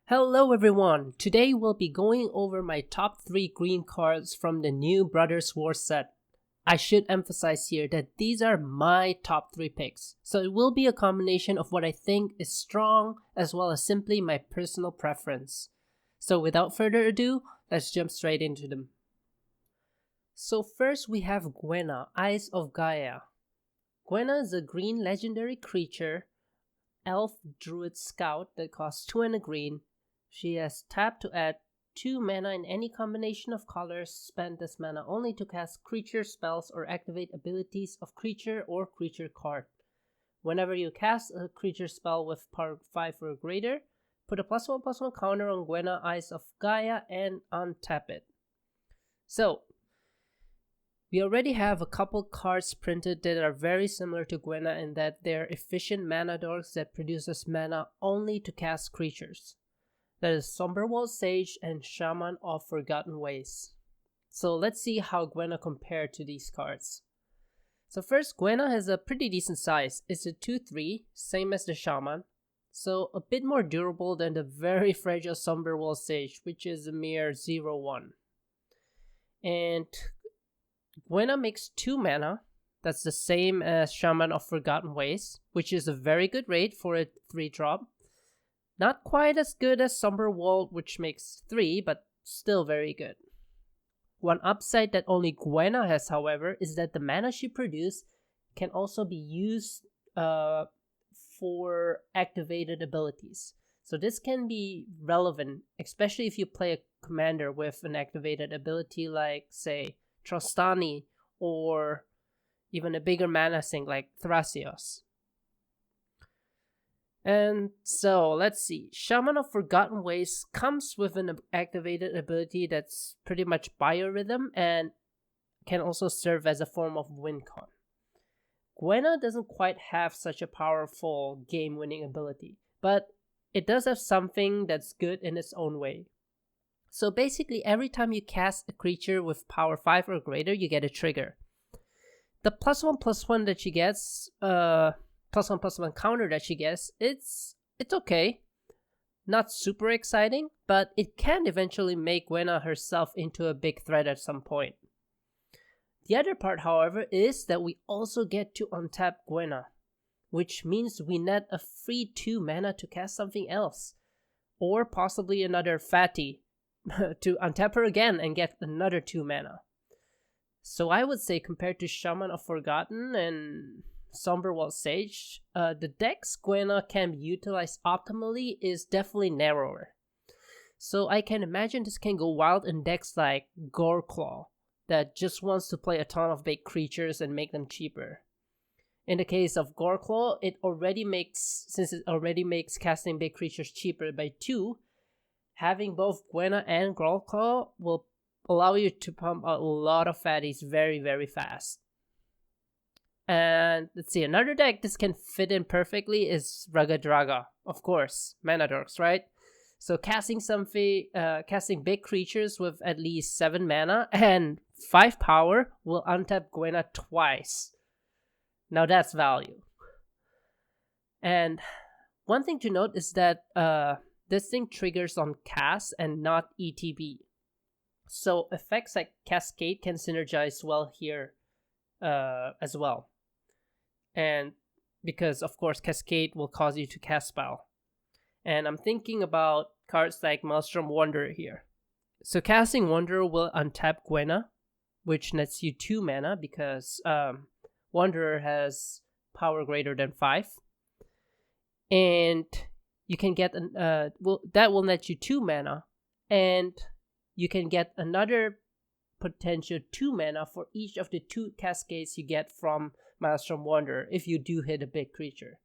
Hello everyone! Today we'll be going over my top 3 green cards from the new Brothers War set. I should emphasize here that these are my top 3 picks, so it will be a combination of what I think is strong as well as simply my personal preference. So without further ado, let's jump straight into them. So first we have Gwenna, Eyes of Gaia. Gwenna is a green legendary creature, elf druid scout that costs 2 and a green. She has tap to add 2 mana in any combination of colors. Spend this mana only to cast creature spells or activate abilities of creature or creature card. Whenever you cast a creature spell with power 5 or greater, put a +1/+1 counter on Gwenna, Eyes of Gaia and untap it. So, we already have a couple cards printed that are very similar to Gwenna in that they're efficient mana dorks that produces mana only to cast creatures. That is Somberwall Sage and Shaman of Forgotten Ways. So let's see how Gwenna compared to these cards. So first, Gwenna has a pretty decent size. It's a 2/3, same as the Shaman. So a bit more durable than the very fragile Somberwall Sage, which is a mere 0/1. And Gwenna makes 2 mana. That's the same as Shaman of Forgotten Ways, which is a very good rate for a 3-drop. Not quite as good as Somberwall, which makes 3, but still very good. One upside that only Gwenna has, however, is that the mana she produces can also be used for activated abilities. So this can be relevant, especially if you play a commander with an activated ability like, say, Trostani, or even a bigger mana sink like Thrasios. And so, let's see. Shaman of Forgotten Ways comes with an activated ability that's pretty much biorhythm and can also serve as a form of win con. Gwenna doesn't quite have such a powerful game-winning ability, but it does have something that's good in its own way. So basically, every time you cast a creature with power 5 or greater, you get a trigger. The +1/+1 that she gets, +1/+1 counter that she gets, it's okay. Not super exciting, but it can eventually make Gwenna herself into a big threat at some point. The other part, however, is that we also get to untap Gwenna, which means we net a free 2 mana to cast something else, or possibly another fatty to untap her again and get another 2 mana. So I would say compared to Shaman of Forgotten and Somberwall Sage, the decks Gwenna can be utilized optimally is definitely narrower. So I can imagine this can go wild in decks like Goreclaw that just wants to play a ton of big creatures and make them cheaper. In the case of Goreclaw, since it already makes casting big creatures cheaper by 2, having both Gwenna and Goreclaw will allow you to pump out a lot of fatties very, very fast. And let's see, another deck this can fit in perfectly is Ragadraga. Of course, mana dorks, right? So casting big creatures with at least 7 mana and 5 power will untap Gwenna twice. Now that's value. And one thing to note is that this thing triggers on cast and not ETB. So effects like Cascade can synergize well here as well. And because, of course, Cascade will cause you to cast spell. And I'm thinking about cards like Maelstrom Wanderer here. So casting Wanderer will untap Gwenna, which nets you 2 mana because Wanderer has power greater than 5. And you can get that will net you 2 mana, and you can get another potential 2 mana for each of the 2 cascades you get from Maelstrom Wanderer if you do hit a big creature.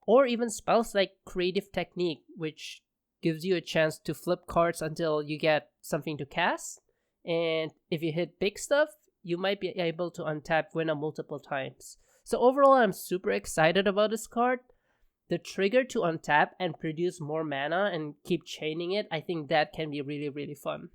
Or even spells like Creative Technique, which gives you a chance to flip cards until you get something to cast. And if you hit big stuff, you might be able to untap Gwenna multiple times. So overall, I'm super excited about this card. The trigger to untap and produce more mana and keep chaining it, I think that can be really, really fun.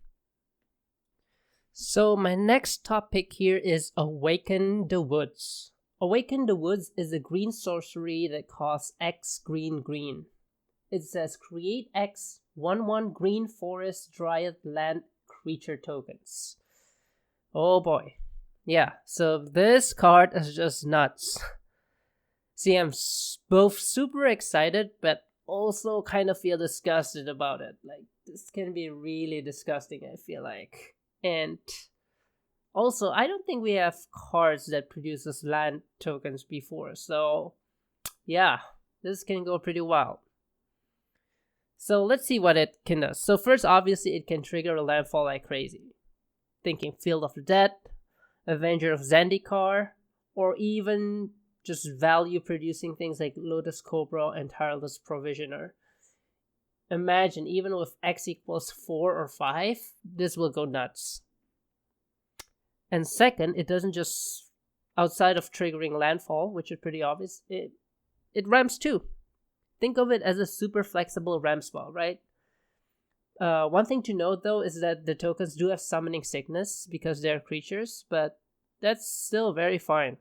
So my next top pick here is Awaken the Woods. Awaken the Woods is a green sorcery that costs X green green. it says create X 1/1 green forest dryad land creature tokens. Oh boy. Yeah, so this card is just nuts. See, I'm both super excited, but also kind of feel disgusted about it. Like, this can be really disgusting, I feel like. And also, I don't think we have cards that produces land tokens before, so yeah, this can go pretty wild. So let's see what it can do. So first, obviously, it can trigger a landfall like crazy. Thinking Field of the Dead, Avenger of Zendikar, or even just value producing things like Lotus Cobra and Tireless Provisioner. Imagine, even with X equals 4 or 5, this will go nuts. And second, it doesn't just, outside of triggering landfall, which is pretty obvious, it ramps too. Think of it as a super flexible ramp spell, right? One thing to note though is that the tokens do have summoning sickness because they're creatures, but that's still very fine.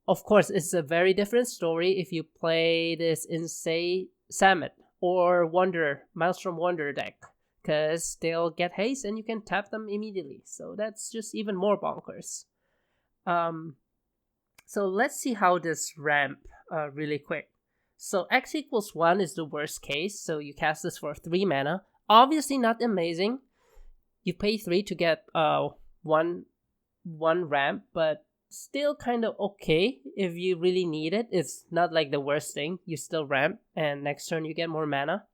Of course, it's a very different story if you play this in, say, Samet or Wanderer, Maelstrom Wanderer deck, because they'll get haste and you can tap them immediately. So that's just even more bonkers. So let's see how this ramp really quick. So X equals 1 is the worst case, so you cast this for 3 mana. Obviously not amazing. You pay 3 to get one ramp, but still kind of okay if you really need it. It's not like the worst thing. You still ramp, and next turn you get more mana.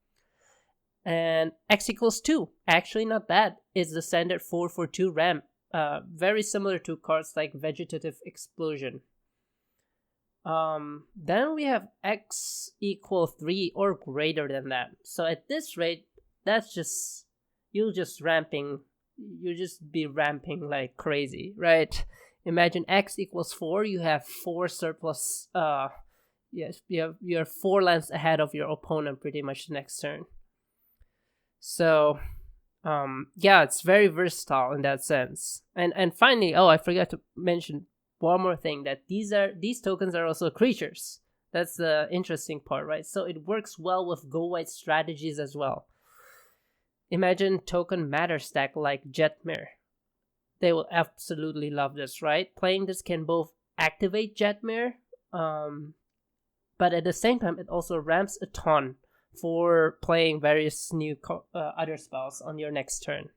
And X equals 2, actually not bad. It's the standard 4 for 2 ramp. Very similar to cards like Vegetative Explosion. Then we have X equal 3 or greater than that. So at this rate, that's just, you'll just be ramping like crazy, right? Imagine X equals 4, you have 4 surplus, yes, you're 4 lands ahead of your opponent pretty much next turn. So, yeah, it's very versatile in that sense. And finally, I forgot to mention one more thing, that these tokens are also creatures. That's the interesting part, right? So it works well with go white strategies as well. Imagine token matter stack like Jetmir. They will absolutely love this, right? Playing this can both activate Jetmir, but at the same time, it also ramps a ton for playing various new other spells on your next turn.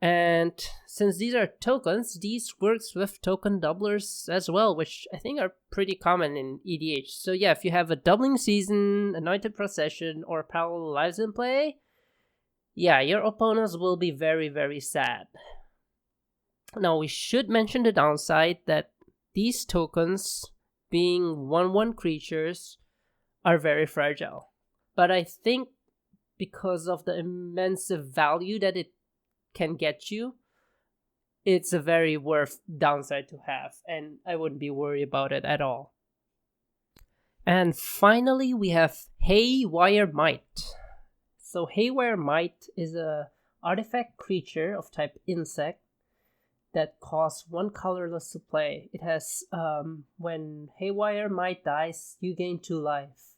And since these are tokens, these works with token doublers as well, which I think are pretty common in EDH. So yeah, if you have a Doubling Season, Anointed Procession, or Parallel Lives in play, yeah, your opponents will be very, very sad. Now, we should mention the downside that these tokens, being 1/1 creatures, are very fragile. But I think because of the immense value that it can get you, it's a very worth downside to have, and I wouldn't be worried about it at all. And finally, we have Haywire Might. So Haywire Might is a artifact creature of type insect that costs 1 colorless to play. It has, when Haywire Might dies, you gain 2 life.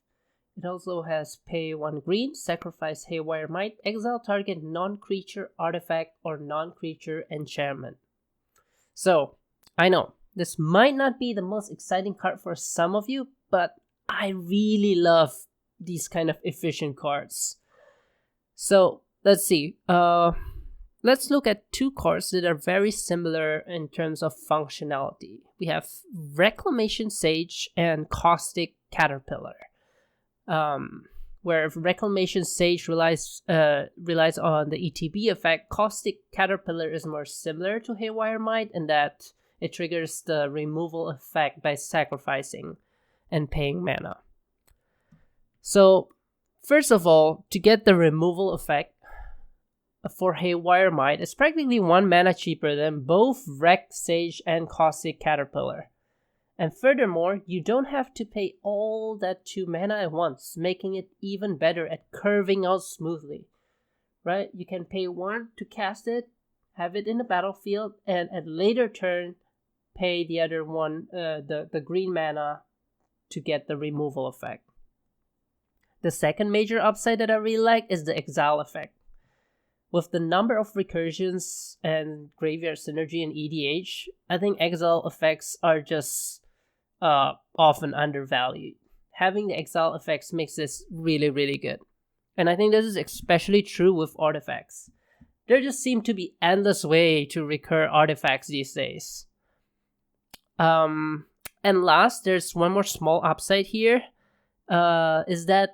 It also has pay 1 green, sacrifice Haywire Might, exile target non-creature artifact or non-creature enchantment. So, I know, this might not be the most exciting card for some of you, but I really love these kind of efficient cards. So, let's see. Let's look at 2 cards that are very similar in terms of functionality. We have Reclamation Sage and Caustic Caterpillar. Where Reclamation Sage relies on the ETB effect, Caustic Caterpillar is more similar to Haywire Might in that it triggers the removal effect by sacrificing and paying mana. So, first of all, to get the removal effect for Haywire Might, it's practically 1 mana cheaper than both Rec Sage and Caustic Caterpillar. And furthermore, you don't have to pay all that 2 mana at once, making it even better at curving out smoothly. Right? You can pay 1 to cast it, have it in the battlefield, and at later turn, pay the other one, the green mana, to get the removal effect. The second major upside that I really like is the Exile effect. With the number of recursions and graveyard synergy in EDH, I think Exile effects are just often undervalued. Having the Exile effects makes this really, really good. And I think this is especially true with artifacts. There just seem to be endless way to recur artifacts these days. And last, there's one more small upside here, is that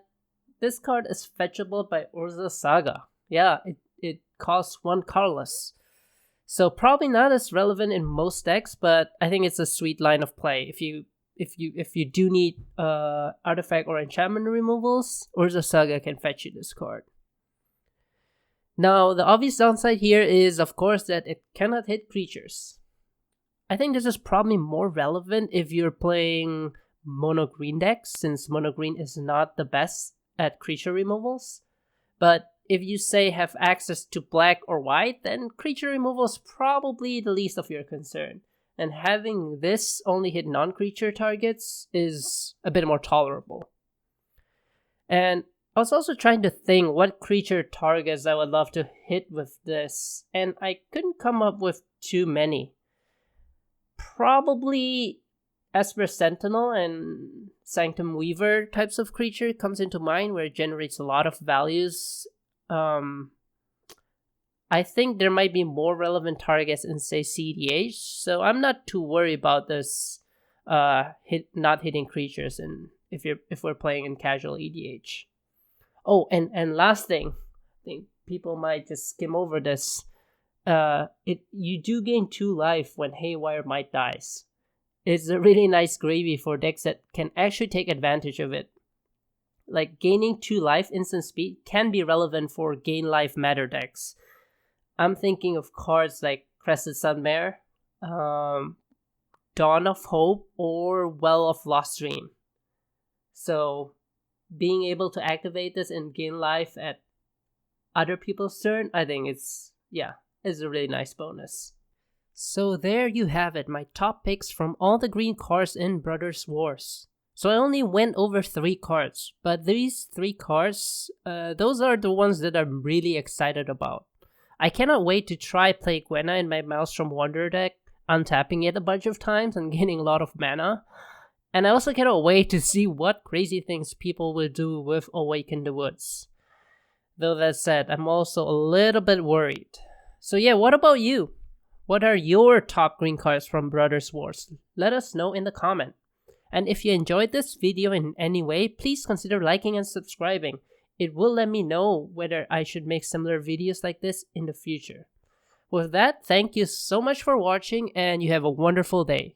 this card is fetchable by Urza Saga. Yeah, it costs 1 colorless. So probably not as relevant in most decks, but I think it's a sweet line of play. If you do need artifact or enchantment removals, Urza Saga can fetch you this card. Now, the obvious downside here is, of course, that it cannot hit creatures. I think this is probably more relevant if you're playing mono green decks, since mono green is not the best at creature removals. But if you say have access to black or white, then creature removal is probably the least of your concern. And having this only hit non-creature targets is a bit more tolerable. And I was also trying to think what creature targets I would love to hit with this, and I couldn't come up with too many. Probably Esper Sentinel and Sanctum Weaver types of creature comes into mind, where it generates a lot of values. I think there might be more relevant targets in, say, CDH, so I'm not too worried about this not hitting creatures if we're playing in casual EDH. Oh, and last thing, I think people might just skim over this. You do gain 2 life when Haywire Might dies. It's a really nice gravy for decks that can actually take advantage of it. Like, gaining 2 life instant speed can be relevant for gain life matter decks. I'm thinking of cards like Crested Sunmare, Dawn of Hope, or Well of Lost Dream. So being able to activate this and gain life at other people's turn, I think is a really nice bonus. So there you have it, my top picks from all the green cards in Brothers Wars. So I only went over 3 cards, but these 3 cards, those are the ones that I'm really excited about. I cannot wait to try play Gwenna in my Maelstrom Wanderer deck, untapping it a bunch of times and gaining a lot of mana. And I also cannot wait to see what crazy things people will do with Awaken the Woods. Though that said, I'm also a little bit worried. So yeah, what about you? What are your top green cards from Brothers Wars? Let us know in the comment. And if you enjoyed this video in any way, please consider liking and subscribing. It will let me know whether I should make similar videos like this in the future. With that, thank you so much for watching, and you have a wonderful day.